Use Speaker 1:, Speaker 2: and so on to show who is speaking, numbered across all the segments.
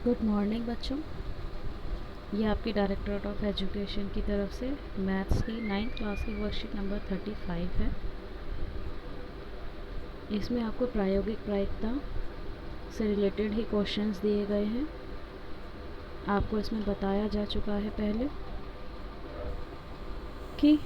Speaker 1: Good morning बच्चों। ये आपकी डायरेक्टरेट ऑफ एजुकेशन की तरफ से मैथ्स की 9th क्लास की वर्कशीट नंबर 35 है। इसमें आपको प्रायोगिक प्रायिकता से रिलेटेड ही क्वेश्चंस दिए गए हैं। आपको इसमें बताया जा चुका है पहले कि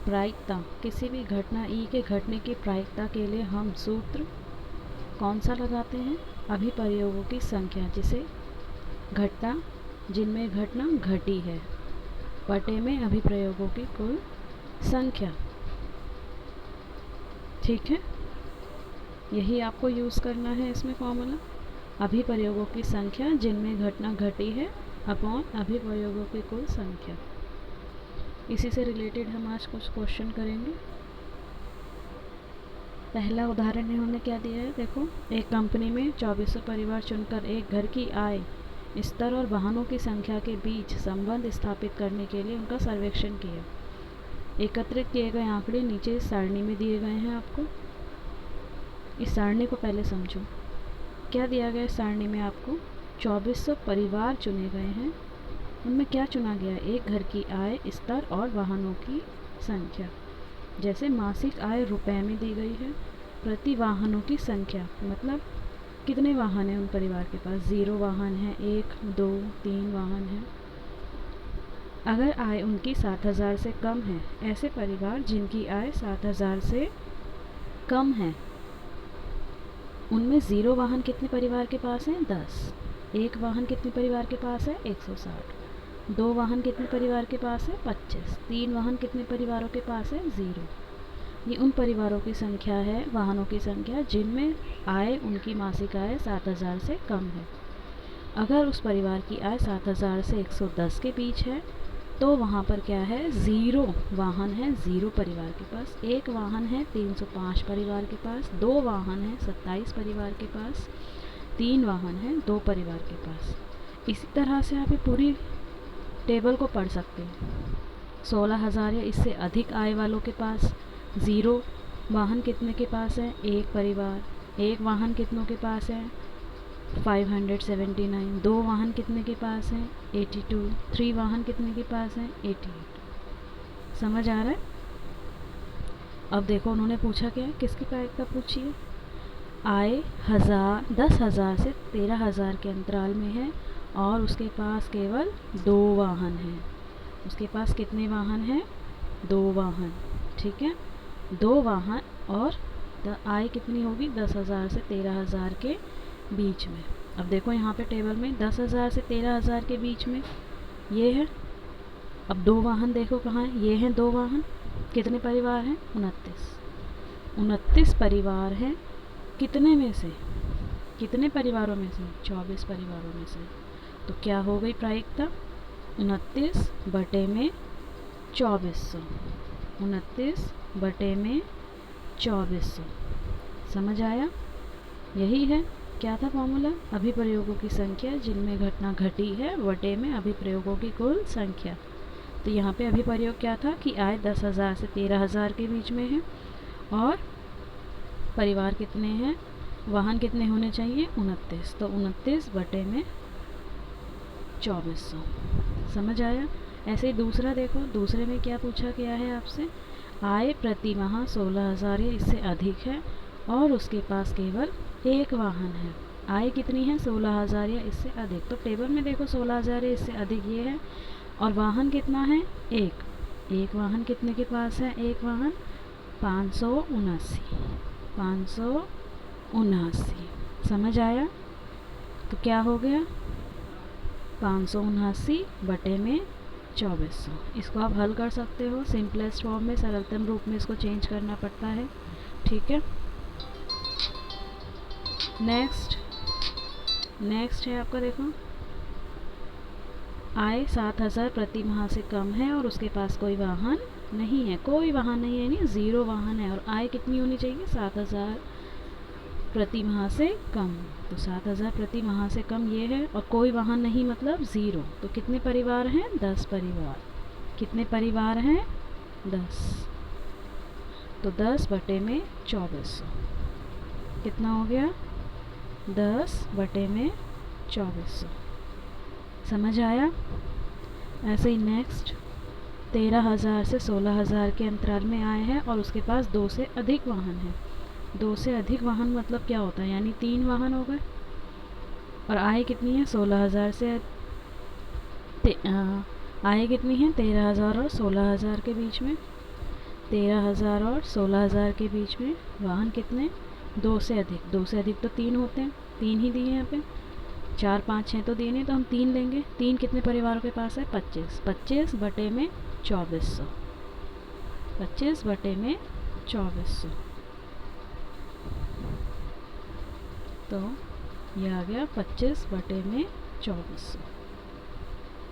Speaker 1: प्रायिकता किसी भी घटना ई के घटने की प्रायिकता के लिए हम सूत्र कौन सा लगाते हैं? अभिप्रयोगों की संख्या, जिसे घटना जिनमें घटना घटी है बटे में अभिप्रयोगों की कुल संख्या। ठीक है, यही आपको यूज़ करना है इसमें फॉर्मूला। अभिप्रयोगों की संख्या जिनमें घटना घटी है अपॉन अभिप्रयोगों की कुल संख्या। इसी से रिलेटेड हम आज कुछ क्वेश्चन करेंगे। पहला उदाहरण इन्होंने क्या दिया है, देखो। एक कंपनी में 2400 परिवार चुनकर एक घर की आय, स्तर और वाहनों की संख्या के बीच संबंध स्थापित करने के लिए उनका सर्वेक्षण किया। एकत्रित किए गए आंकड़े नीचे इस सारणी में दिए गए हैं। आपको इस सारणी को पहले समझो। क्या दिया गया इस सारणी में? आपको 2400 परिवार चुने गए हैं। उनमें क्या चुना गया? एक घर की आय, स्तर और वाहनों की संख्या। जैसे मासिक आय रुपए में दी गई है, प्रति वाहनों की संख्या मतलब कितने वाहन हैं उन परिवार के पास? 0 वाहन है, 1, 2, 3 वाहन है। अगर आय उनकी 7000 से कम है, ऐसे परिवार जिनकी आय 7000 से कम है, उनमें 0 वाहन कितने परिवार के पास हैं? 10। 1 वाहन कितने परिवार के पास है? 160। 2 वाहन कितने परिवार के पास है? 25। 3 वाहन कितने परिवारों के पास है? 0। ये उन परिवारों की संख्या है, वाहनों की संख्या, जिनमें आय उनकी मासिक आय 7000 से कम है। अगर उस परिवार की आय 7000 से 110 के बीच है तो वहाँ पर क्या है? 0 वाहन है 0 परिवार के पास। 1 वाहन है 305 परिवार के पास। 2 वाहन है 27 परिवार के पास। 3 वाहन है 2 परिवार के पास। इसी तरह से आप ये पूरी टेबल को पढ़ सकते हैं। 16000 या इससे अधिक आय वालों के पास 0 वाहन कितने के पास है? 1 परिवार। 1 वाहन कितनों के पास है? 579। 2 वाहन कितने के पास हैं? 82। 3 वाहन कितने के पास हैं? 88। समझ आ रहा है? अब देखो उन्होंने पूछा क्या है, किसकी प्रायिकता पूछी है? आय 10,000 से 13,000 के अंतराल में है और उसके पास केवल 2 वाहन हैं। उसके पास कितने वाहन हैं? 2 वाहन। ठीक है, 2 वाहन और आय कितनी होगी? 10,000 से 13,000 के बीच में। अब देखो यहाँ पे टेबल में 10,000 से 13,000 के बीच में ये है। अब 2 वाहन देखो कहाँ है? ये हैं 2 वाहन। कितने परिवार हैं? 29। 29 परिवार हैं। कितने में से? कितने परिवारों में से? 24 परिवारों में से। तो क्या हो गई प्रायिकता? 29 बटे में 2400। 29 बटे में 2400। समझ आया? यही है। क्या था फॉर्मूला? अभिप्रयोगों की संख्या जिनमें घटना घटी है बटे में अभिप्रयोगों की कुल संख्या। तो यहाँ पे अभिप्रयोग क्या था कि आय 10,000 से 13,000 के बीच में है और परिवार कितने हैं? वाहन कितने होने चाहिए? 29। तो 29 बटे में 2400। समझ आया? ऐसे ही दूसरा देखो। दूसरे में क्या पूछा गया है आपसे? आय प्रति माह 16,000 या इससे अधिक है और उसके पास केवल 1 वाहन है। आय कितनी है? 16,000 या इससे अधिक। तो टेबल में देखो 16,000 या इससे अधिक ये है और वाहन कितना है? 1 वाहन कितने के पास है? 1 वाहन 579। 579। समझ आया? तो क्या हो गया? 579 बटे में 2400। इसको आप हल कर सकते हो सिंपलेस्ट फॉर्म में, सरलतम रूप में इसको चेंज करना पड़ता है। ठीक है, नेक्स्ट है आपका, देखो। आय 7,000 प्रति माह से कम है और उसके पास कोई वाहन नहीं है। कोई वाहन नहीं है यानी 0 वाहन है और आय कितनी होनी चाहिए? 7,000 प्रति माह से कम। तो 7,000 प्रति माह से कम ये है और कोई वाहन नहीं मतलब 0। तो कितने परिवार हैं? 10 परिवार। कितने परिवार हैं? 10। तो 10 बटे में 2400 कितना हो गया? 10/2400। समझ आया? ऐसे ही नेक्स्ट 13,000 से 16,000 के अंतराल में आए हैं और उसके पास 2 से अधिक वाहन हैं। 2 से अधिक वाहन मतलब क्या होता है, यानी 3 वाहन हो गए। और आय कितनी है, 16,000 से आय कितनी है, 13,000 और 16,000 के बीच में। 13,000 और 16,000 के बीच में वाहन कितने, 2 से अधिक। 2 से अधिक तो 3 होते हैं, 3 ही दिए हैं यहाँ पे। 4, 5, 6 तो दिए नहीं, तो हम 3 लेंगे। 3 कितने परिवारों के पास है, 25। 25/2400। 25/2400। तो ये आ गया 25/2400।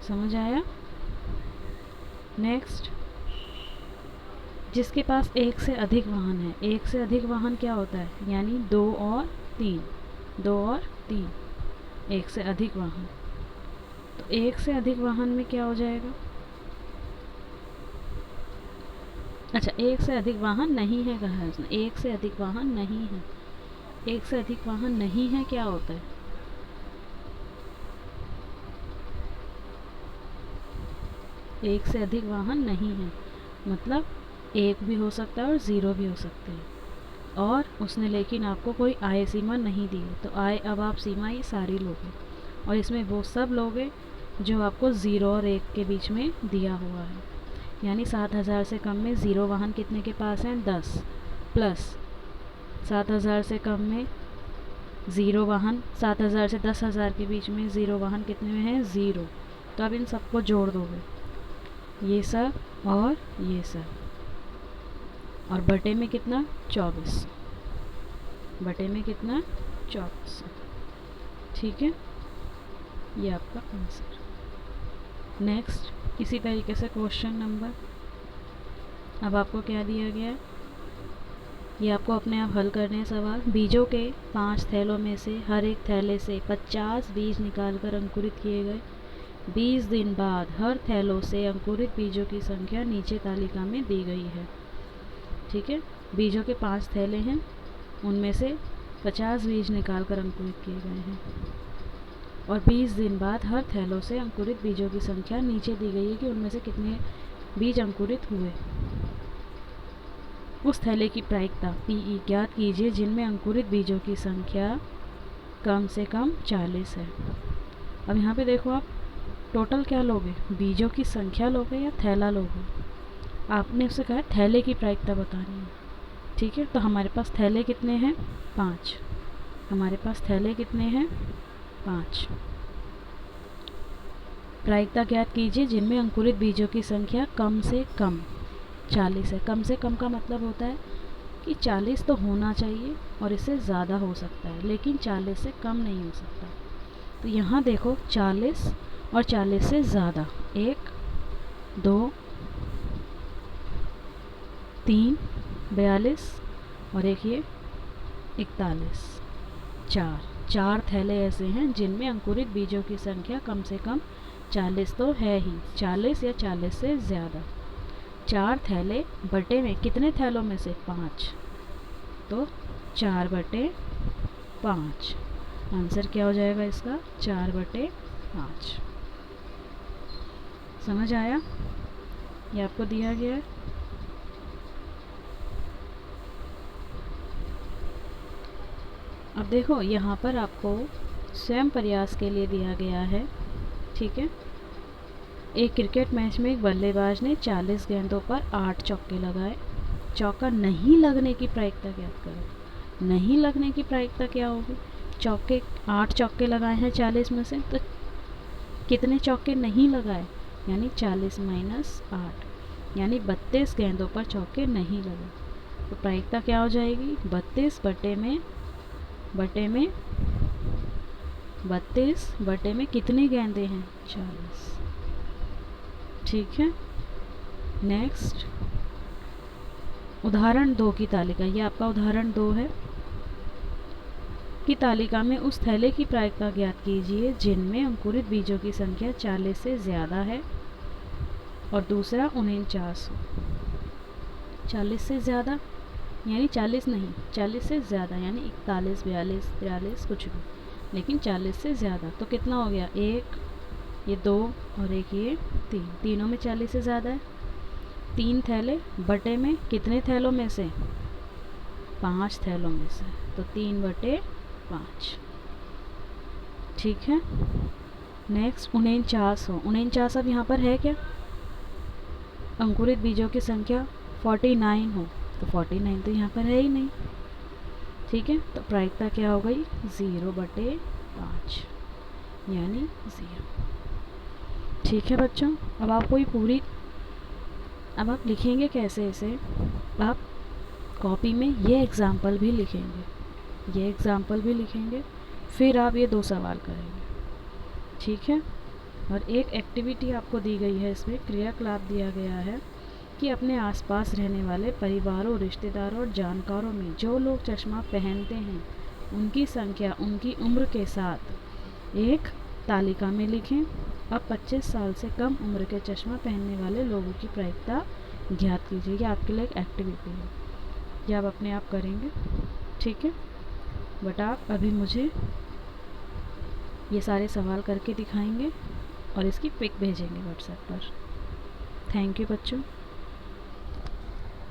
Speaker 1: समझ आया? नेक्स्ट, जिसके पास 1 से अधिक वाहन है। 1 से अधिक वाहन क्या होता है, यानी 2 और 3। 2 और 3, 1 से अधिक वाहन। तो 1 से अधिक वाहन में क्या हो जाएगा, अच्छा 1 से अधिक वाहन नहीं है कहा है उसने, 1 से अधिक वाहन नहीं है। 1 से अधिक वाहन नहीं है क्या होता है, एक से अधिक वाहन नहीं है मतलब 1 भी हो सकता है और 0 भी हो सकते हैं। और उसने लेकिन आपको कोई आय सीमा नहीं दी है, तो आय अब आप सीमा ये सारी लोगे, और इसमें वो सब लोगे जो आपको 0 और 1 के बीच में दिया हुआ है। यानी 7,000 से कम में 0 वाहन कितने के पास हैं, 10, प्लस 7,000 से कम में 0 वाहन, 7,000 से 10,000 के बीच में 0 वाहन कितने में है, 0। तो अब इन सबको जोड़ दोगे, ये सब और ये सब, और बटे में कितना, 24। बटे में कितना, 24। ठीक है, ये आपका आंसर। नेक्स्ट इसी तरीके से क्वेश्चन नंबर, अब आपको क्या दिया गया है, ये आपको अपने आप हल करने हैं सवाल। बीजों के 5 थैलों में से हर एक थैले से 50 बीज निकालकर अंकुरित किए गए। 20 दिन बाद हर थैलों से अंकुरित बीजों की संख्या नीचे तालिका में दी गई है। ठीक है, बीजों के 5 थैले हैं, उनमें से 50 बीज निकालकर अंकुरित किए गए हैं, और 20 दिन बाद हर थैलों से अंकुरित बीजों की संख्या नीचे दी गई है कि उनमें से कितने बीज अंकुरित हुए। उस थैले की प्रायिकता PE ज्ञात कीजिए जिनमें अंकुरित बीजों की संख्या कम से कम 40 है। अब यहाँ पे देखो, आप टोटल क्या लोगे, बीजों की संख्या लोगे या थैला लोगे। आपने उससे कहा थैले की प्रायिकता बतानी है। ठीक है, तो हमारे पास थैले कितने हैं, 5। हमारे पास थैले कितने हैं, 5। प्रायिकता ज्ञात कीजिए जिनमें अंकुरित बीजों की संख्या कम से कम 40 है। कम से कम का मतलब होता है कि 40 तो होना चाहिए और इससे ज़्यादा हो सकता है, लेकिन 40 से कम नहीं हो सकता। तो यहाँ देखो 40 और 40 से ज़्यादा, 1, 2, 3, 42 और एक ये 41, 4 थैले ऐसे हैं जिनमें अंकुरित बीजों की संख्या कम से कम 40 तो है ही, 40 या 40 से ज़्यादा। 4 थैले बटे में कितने थैलों में से, 5, तो 4/5। आंसर क्या हो जाएगा इसका, 4/5। समझ आया? ये आपको दिया गया है। अब देखो यहाँ पर आपको स्वयं प्रयास के लिए दिया गया है। ठीक है, एक क्रिकेट मैच में एक बल्लेबाज ने 40 गेंदों पर 8 चौके लगाए। चौका नहीं लगने की प्रायिकता ज्ञात करो। नहीं लगने की प्रायिकता क्या होगी, 8 चौके लगाए हैं 40 में से, तो कितने चौके नहीं लगाए, यानी 40 - 8, यानी 32 गेंदों पर चौके नहीं लगे। तो प्रायिकता क्या हो जाएगी, 32 बटे में कितनी गेंदें हैं, 40। ठीक है, नेक्स्ट उदाहरण 2 की तालिका, ये आपका उदाहरण 2 है की तालिका में उस थैले की प्रायिकता ज्ञात कीजिए जिनमें अंकुरित बीजों की संख्या 40 से ज़्यादा है और दूसरा 49 हो। 40 से ज़्यादा यानी 40 नहीं, 40 से ज़्यादा, यानी 41, 42, 43 कुछ भी, लेकिन 40 से ज़्यादा। तो कितना हो गया, एक, ये 2 और एक ये 3, तीनों में 40 से ज़्यादा है। 3 थैले बटे में कितने थैलों में से, 5 थैलों में से, तो 3/5। ठीक है। नेक्स्ट 49 हो, 49 अब यहाँ पर है क्या, अंकुरित बीजों की संख्या 49 हो, तो 49 तो यहाँ पर है ही नहीं। ठीक है, तो प्रायिकता क्या हो गई, 0/5, यानी 0। ठीक है बच्चों, अब आपको ये पूरी, अब आप लिखेंगे कैसे इसे, आप कॉपी में ये एग्ज़ाम्पल भी लिखेंगे, ये एग्ज़ाम्पल भी लिखेंगे, फिर आप ये 2 सवाल करेंगे। ठीक है। और एक एक्टिविटी आपको दी गई है, इसमें क्रियाकलाप दिया गया है कि अपने आसपास रहने वाले परिवारों, रिश्तेदारों और जानकारों में जो लोग चश्मा पहनते हैं उनकी संख्या उनकी उम्र के साथ एक तालिका में लिखें। अब 25 साल से कम उम्र के चश्मा पहनने वाले लोगों की प्रायिकता ज्ञात कीजिए। ये आपके लिए एक एक्टिविटी है, ये आप अपने आप करेंगे। ठीक है, बट आप अभी मुझे ये सारे सवाल करके दिखाएंगे और इसकी पिक भेजेंगे व्हाट्सएप पर। थैंक यू बच्चों।